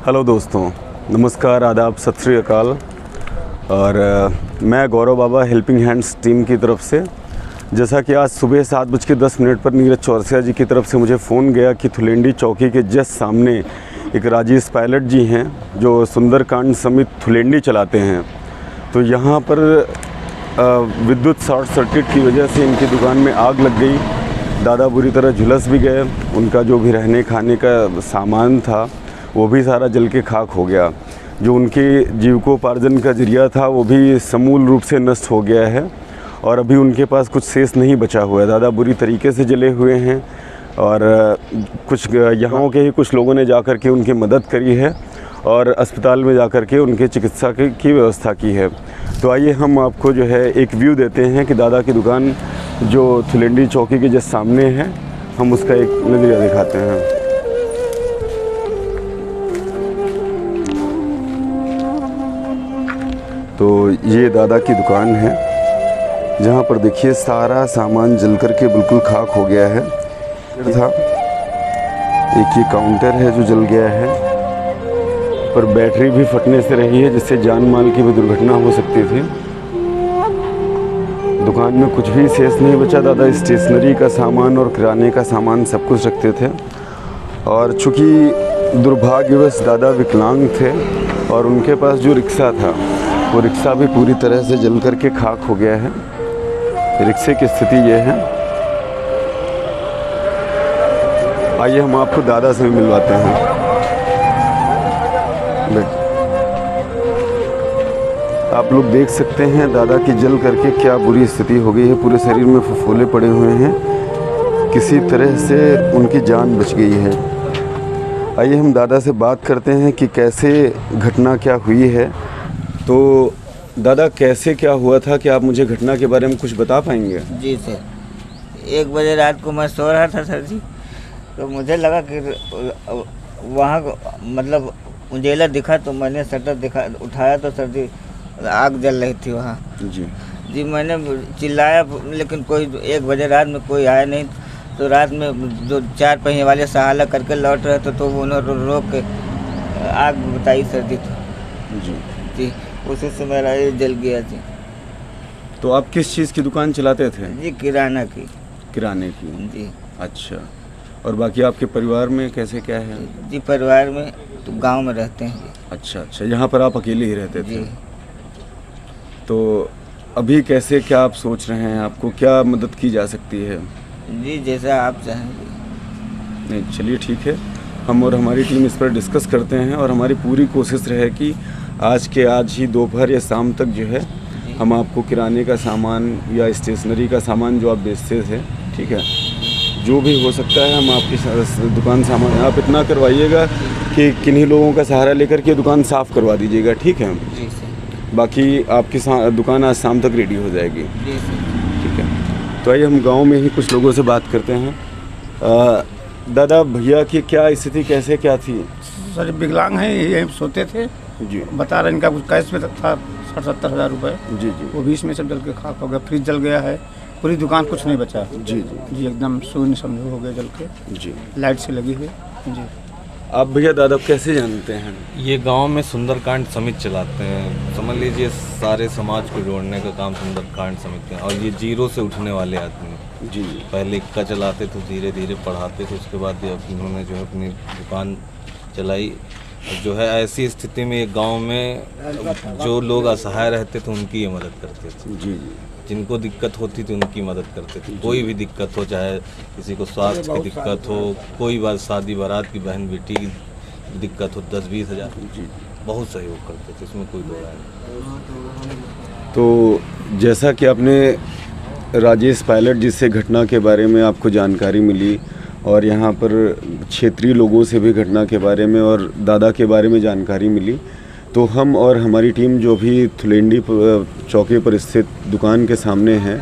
Hello दोस्तों, नमस्कार, आदाब, सत श्री अकाल। और मैं गौरव बाबा हेल्पिंग हैंड्स टीम की तरफ से, जैसा कि आज सुबह 7:10 पर नीरज चौरसिया जी की तरफ से मुझे फ़ोन गया कि थुलेंडी चौकी के जस्ट सामने एक राजेश पायलट जी हैं जो सुंदरकांड समित थुलेंडी चलाते हैं। तो यहाँ पर विद्युत शॉर्ट सर्किट की वजह से इनकी दुकान में आग लग गई। दादा बुरी तरह झुलस भी गए। उनका जो भी रहने खाने का सामान था वो भी सारा जल के खाक हो गया। जो उनके जीविकोपार्जन का जरिया था वो भी समूल रूप से नष्ट हो गया है और अभी उनके पास कुछ शेष नहीं बचा हुआ है। दादा बुरी तरीके से जले हुए हैं और कुछ यहाँ के ही कुछ लोगों ने जाकर के उनकी मदद करी है और अस्पताल में जाकर के उनके चिकित्सा की व्यवस्था की है। तो आइए हम आपको जो है एक व्यू देते हैं कि दादा की दुकान जो थुलेंडी चौकी के जस्ट सामने है, हम उसका एक नज़रिया दिखाते हैं। तो ये दादा की दुकान है जहाँ पर देखिए सारा सामान जल कर के बिल्कुल खाक हो गया है। था एक ये काउंटर है जो जल गया है, पर बैटरी भी फटने से रही है जिससे जान माल की भी दुर्घटना हो सकती थी। दुकान में कुछ भी शेष नहीं बचा। दादा स्टेशनरी का सामान और किराने का सामान सब कुछ रखते थे और चूँकि दुर्भाग्यवश दादा विकलांग थे और उनके पास जो रिक्शा था वो रिक्शा भी पूरी तरह से जल कर के खाक हो गया है। रिक्शे की स्थिति ये है। आइए हम आपको दादा से भी मिलवाते हैं। आप लोग देख सकते हैं दादा की जल करके क्या बुरी स्थिति हो गई है। पूरे शरीर में फफोले पड़े हुए हैं। किसी तरह से उनकी जान बच गई है। आइए हम दादा से बात करते हैं कि कैसे घटना क्या हुई है। तो दादा कैसे क्या हुआ था कि आप मुझे घटना के बारे में कुछ बता पाएंगे? जी सर, 1 बजे रात को मैं सो रहा था सर जी। तो मुझे लगा कि वहाँ मतलब उंजेला दिखा तो मैंने शटर उठाया तो सर जी आग जल रही थी वहाँ। जी मैंने चिल्लाया लेकिन कोई 1 बजे रात में कोई आया नहीं। तो रात में जो 4 पहिए वाले सहाला करके लौट रहे थे तो उन्होंने रोक के आग बताई सर जी। जी उसी से मेरा ये जल गया जी। तो आप किस चीज़ की दुकान चलाते थे? जी किराने की जी। अच्छा, और बाकी आपके परिवार में कैसे क्या है? जी परिवार में तो गांव में रहते हैं जी। अच्छा, यहाँ पर आप अकेले ही रहते थे? जी। तो अभी कैसे क्या आप सोच रहे हैं, आपको क्या मदद की जा सकती है? जी जैसा आप चाहेंगे। नहीं चलिए ठीक है, हम और हमारी टीम इस पर डिस्कस करते हैं और हमारी पूरी कोशिश रहे कि आज ही दोपहर या शाम तक जो है हम आपको किराने का सामान या स्टेशनरी का सामान जो आप बेचते थे, ठीक है, जो भी हो सकता है हम आपकी दुकान सामान आप इतना करवाइएगा कि किन्हीं लोगों का सहारा लेकर के दुकान साफ़ करवा दीजिएगा, ठीक है? जी सर। बाकी आपकी दुकान आज शाम तक रेडी हो जाएगी। जी सर। ठीक है, तो आइए हम गांव में ही कुछ लोगों से बात करते हैं। दादा भैया की क्या स्थिति कैसे क्या थी? सर विकलांग हैं, यही सोते थे जी। बता रहे इनका कुछ कैश में था 60-70 हज़ार रुपये। जी। वो 20 में सब जल के खाक हो गया। फ्रिज जल गया है, पूरी दुकान कुछ नहीं बचा। जी एकदम शून्य समझो हो गया जल के। जी। लाइट से लगी हुई। जी। आप भैया दादा कैसे जानते हैं? ये गांव में सुंदरकांड समिति चलाते हैं। समझ लीजिए सारे समाज को जोड़ने का काम सुंदरकांड समिति है और ये जीरो से उठने वाले आदमी। जी। पहले इक्का चलाते थे, धीरे धीरे पढ़ाते थे, उसके बाद अब इन्होंने जो है अपनी दुकान चलाई। जो है ऐसी स्थिति में एक गांव में जो लोग असहाय रहते थे उनकी ये मदद करते थे। जी। जिनको दिक्कत होती थी उनकी मदद करते थे। कोई भी दिक्कत हो, चाहे किसी को स्वास्थ्य की दिक्कत हो, कोई बात शादी बारात की बहन बेटी की दिक्कत हो, 10-20 हज़ार, जी, बहुत सहयोग करते थे, इसमें कोई दो राय नहीं। तो जैसा कि आपने राजेश पायलट जिससे घटना के बारे में आपको जानकारी मिली और यहाँ पर क्षेत्रीय लोगों से भी घटना के बारे में और दादा के बारे में जानकारी मिली, तो हम और हमारी टीम जो भी थुलेंडी चौकी पर स्थित दुकान के सामने है,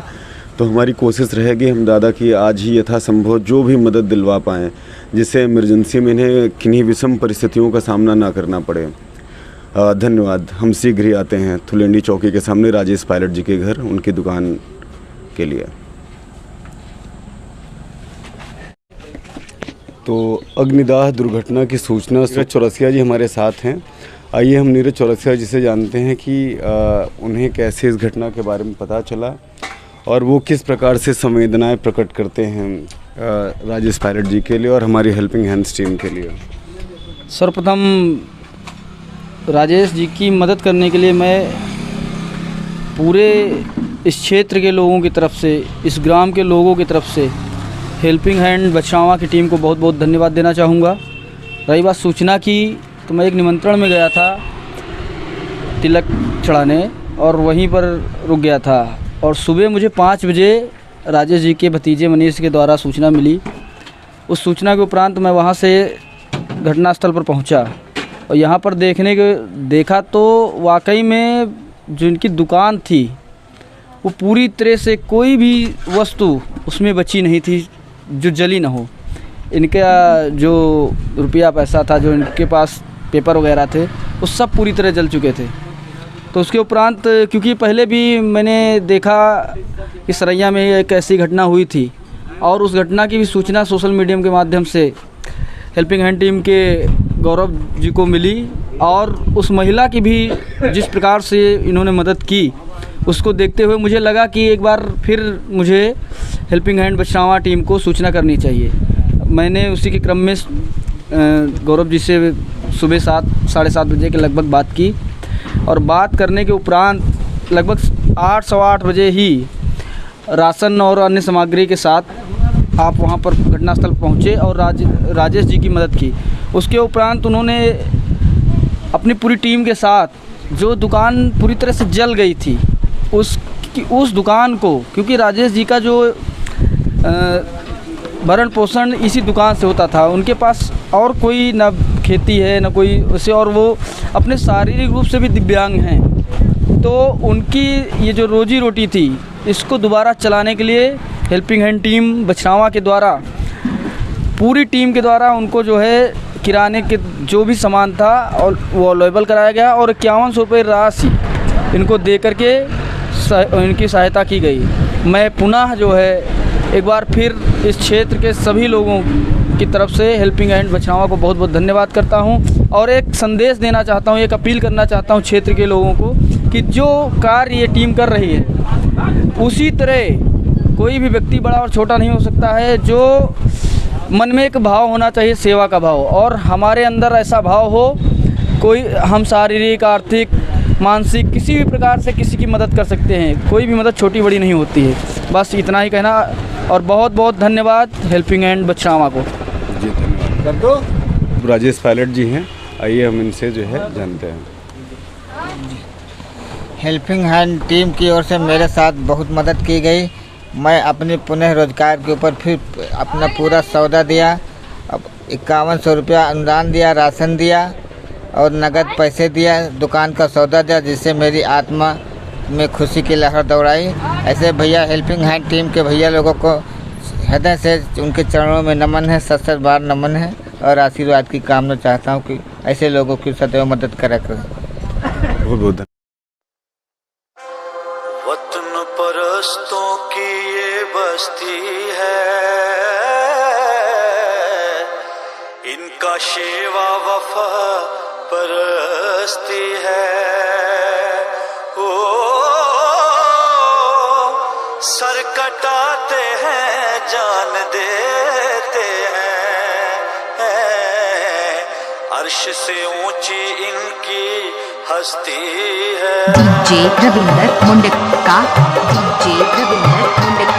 तो हमारी कोशिश रहेगी हम दादा की आज ही यथासंभव जो भी मदद दिलवा पाएँ जिससे इमरजेंसी में इन्हें किन्हीं विषम परिस्थितियों का सामना ना करना पड़े। धन्यवाद। हम शीघ्र ही आते हैं थुलेंडी चौकी के सामने राजेश पायलट जी के घर, उनकी दुकान के लिए। तो अग्निदाह दुर्घटना की सूचना नीरज चौरसिया जी हमारे साथ हैं। आइए हम नीरज चौरसिया जी से जानते हैं कि उन्हें कैसे इस घटना के बारे में पता चला और वो किस प्रकार से संवेदनाएं प्रकट करते हैं राजेश पायलट जी के लिए और हमारी हेल्पिंग हैंड्स टीम के लिए। सर्वप्रथम राजेश जी की मदद करने के लिए मैं पूरे इस क्षेत्र के लोगों की तरफ से, इस ग्राम के लोगों की तरफ से हेल्पिंग हैंड बछावा की टीम को बहुत बहुत धन्यवाद देना चाहूँगा। रही बात सूचना की, तो मैं एक निमंत्रण में गया था तिलक चढ़ाने और वहीं पर रुक गया था और सुबह मुझे 5 बजे राजेश जी के भतीजे मनीष के द्वारा सूचना मिली। उस सूचना के उपरांत मैं वहाँ से घटनास्थल पर पहुँचा और यहाँ पर देखा तो वाकई में जो इनकी दुकान थी वो पूरी तरह से कोई भी वस्तु उसमें बची नहीं थी जो जली ना हो। इनका जो रुपया पैसा था, जो इनके पास पेपर वगैरह थे, वो सब पूरी तरह जल चुके थे। तो उसके उपरांत क्योंकि पहले भी मैंने देखा कि सरैया में एक ऐसी घटना हुई थी और उस घटना की भी सूचना सोशल मीडिया के माध्यम से हेल्पिंग हैंड टीम के गौरव जी को मिली और उस महिला की भी जिस प्रकार से इन्होंने मदद की उसको देखते हुए मुझे लगा कि एक बार फिर मुझे हेल्पिंग हैंड बछावा टीम को सूचना करनी चाहिए। मैंने उसी के क्रम में गौरव जी से सुबह 7-7:30 बजे के लगभग बात की और बात करने के उपरांत लगभग 8 सवा 8 बजे ही राशन और अन्य सामग्री के साथ आप वहां पर घटनास्थल पहुंचे और राजेश जी की मदद की। उसके उपरांत उन्होंने अपनी पूरी टीम के साथ जो दुकान पूरी तरह से जल गई थी उस दुकान को, क्योंकि राजेश जी का जो भरण पोषण इसी दुकान से होता था, उनके पास और कोई ना खेती है ना कोई उसे, और वो अपने शारीरिक रूप से भी दिव्यांग हैं, तो उनकी ये जो रोजी रोटी थी इसको दोबारा चलाने के लिए हेल्पिंग हैंड टीम बछावा के द्वारा, पूरी टीम के द्वारा उनको जो है किराने के जो भी सामान था और वो अवेलेबल कराया गया और 5100 रुपये राशि इनको दे करके इनकी सहायता की गई। मैं पुनः जो है एक बार फिर इस क्षेत्र के सभी लोगों की तरफ से हेल्पिंग हैंड बछावा को बहुत बहुत धन्यवाद करता हूं और एक संदेश देना चाहता हूं, एक अपील करना चाहता हूं क्षेत्र के लोगों को कि जो कार्य ये टीम कर रही है उसी तरह कोई भी व्यक्ति बड़ा और छोटा नहीं हो सकता है। जो मन में एक भाव होना चाहिए सेवा का भाव, और हमारे अंदर ऐसा भाव हो, कोई हम शारीरिक आर्थिक मानसिक किसी भी प्रकार से किसी की मदद कर सकते हैं, कोई भी मदद छोटी बड़ी नहीं होती है। बस इतना ही कहना और बहुत बहुत धन्यवाद हेल्पिंग हैंड बछावा को। जी धन्यवाद। कर दो। राजेश पायलट जी हैं, आइए हम इनसे जो है जानते हैं। हेल्पिंग हैंड टीम की ओर से मेरे साथ बहुत मदद की गई। मैं अपने पुनः रोजगार के ऊपर फिर अपना पूरा सौदा दिया, अब 5100 रुपया अनुदान दिया, राशन दिया और नगद पैसे दिया, दुकान का सौदा दिया, जिससे मेरी आत्मा में खुशी की लहर दौड़ाई। ऐसे भैया हेल्पिंग हैंड टीम के भैया लोगों को हृदय से उनके चरणों में नमन है, 7 बार नमन है और आशीर्वाद की कामना चाहता हूँ कि ऐसे लोगों की सदैव मदद करा करें। बहुत बहुत वतन परस्तों की ये बस्ती है, इनका शेवा वफा परस्ती है। ओ सर कटाते हैं जान देते हैं, अर्श से ऊंची इनकी हस्ती है। DJ Ravinder Mundka, DJ Ravinder Mundka.